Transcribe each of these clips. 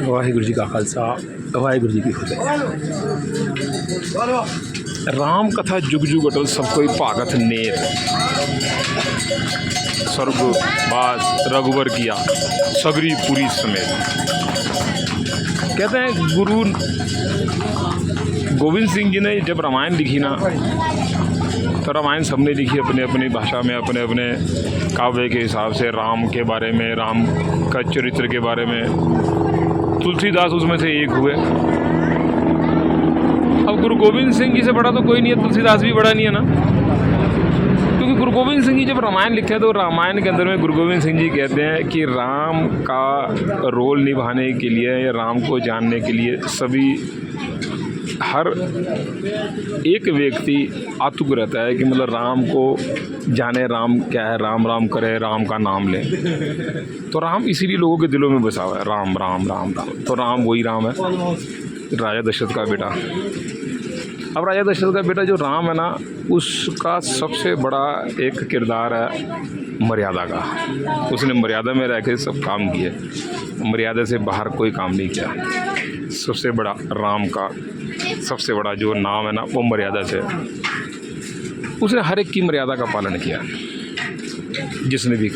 वाहिगुरू जी का खालसा वाहिगुरू जी की फतेह। राम कथा जुग जुग अटल सब कोई पागत नेत, स्वर्ग बास रघुवर किया सगरी पूरी समेत। कहते हैं गुरु गोविंद सिंह जी ने जब रामायण लिखी ना, तो रामायण सबने लिखी अपने अपनी भाषा में, अपने अपने काव्य के हिसाब से, राम के बारे में, राम का चरित्र के बारे में। तुलसीदास उसमें से एक हुए। अब गुरु गोविंद सिंह जी से बड़ा तो कोई नहीं है, तुलसीदास भी बड़ा नहीं है ना, क्योंकि गुरु गोविंद सिंह जी जब रामायण लिखे तो रामायण के अंदर में गुरु गोविंद सिंह जी कहते हैं कि राम का रोल निभाने के लिए या राम को जानने के लिए सभी हर एक व्यक्ति आतुक रहता है कि मतलब राम को जाने, राम क्या है, राम राम करे, राम का नाम ले। तो राम इसीलिए लोगों के दिलों में बसा हुआ है, राम राम राम राम। तो राम वही राम है, राजा दशरथ का बेटा। अब राजा दशरथ का बेटा जो राम है ना, उसका सबसे बड़ा एक किरदार है मर्यादा का। उसने मर्यादा में रह के सब काम किए, मर्यादा से बाहर कोई काम नहीं किया। सबसे बड़ा राम का सबसे बड़ा जो नाम है ना, वो मर्यादा से। उसने हर एक की मर्यादा का पालन किया। जिसने भी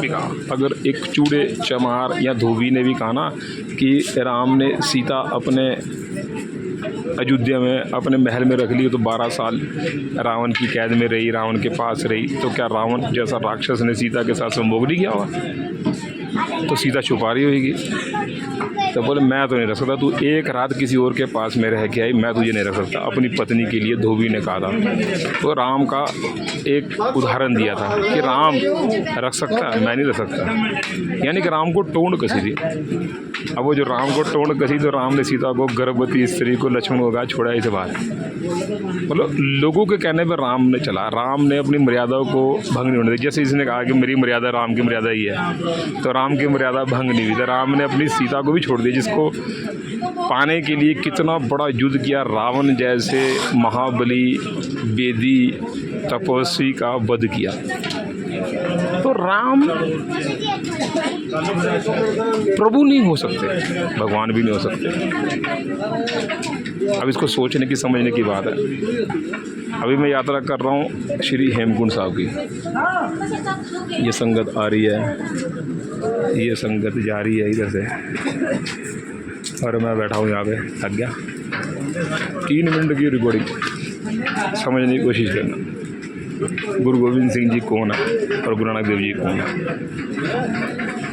कहा, अगर एक चूड़े चमार या धोबी ने भी कहा ना कि राम ने सीता अपने अयोध्या में अपने महल में रख ली तो 12 साल रावण की कैद में रही, रावण के पास रही, तो क्या रावण जैसा राक्षस ने सीता के साथ संभोग नहीं किया हुआ? तो सीता छुपा रही होगी। तो बोले मैं तो नहीं रख सकता, तू एक रात किसी और के पास में रह के आई, मैं तुझे नहीं रख सकता। अपनी पत्नी के लिए धोबी ने कहा था। तो राम का एक उदाहरण दिया था कि राम रख सकता है, मैं नहीं रख सकता। यानी कि राम को टोंड कसी थी। अब वो जो राम को टोंड कसी, तो राम ने सीता को, गर्भवती स्त्री को, लक्ष्मण को कहा छोड़ा इसे बाहर। मतलब लोगों के कहने पर राम ने चला। राम ने अपनी मर्यादाओं को भंग नहीं होने दी। जैसे इसने कहा कि मेरी मर्यादा राम की मर्यादा ही है, तो राम की मर्यादा भंग नहीं हुई। तो राम ने अपनी सीता को भी छोड़ दिया, जिसको पाने के लिए कितना बड़ा युद्ध किया। रावण जैसे महाबली वेदी तपस्वी का वध किया। तो राम प्रभु नहीं हो सकते, भगवान भी नहीं हो सकते। अब इसको सोचने की समझने की बात है। अभी मैं यात्रा कर रहा हूँ श्री हेमकुंड साहब की। ये संगत आ रही है, ये संगत जा रही है इधर से, और मैं बैठा हूँ यहाँ पे, थक गया। 3 मिनट की रिकॉर्डिंग, समझने की कोशिश करना गुरु गोविंद सिंह जी कौन है और गुरु नानक देव जी कौन है।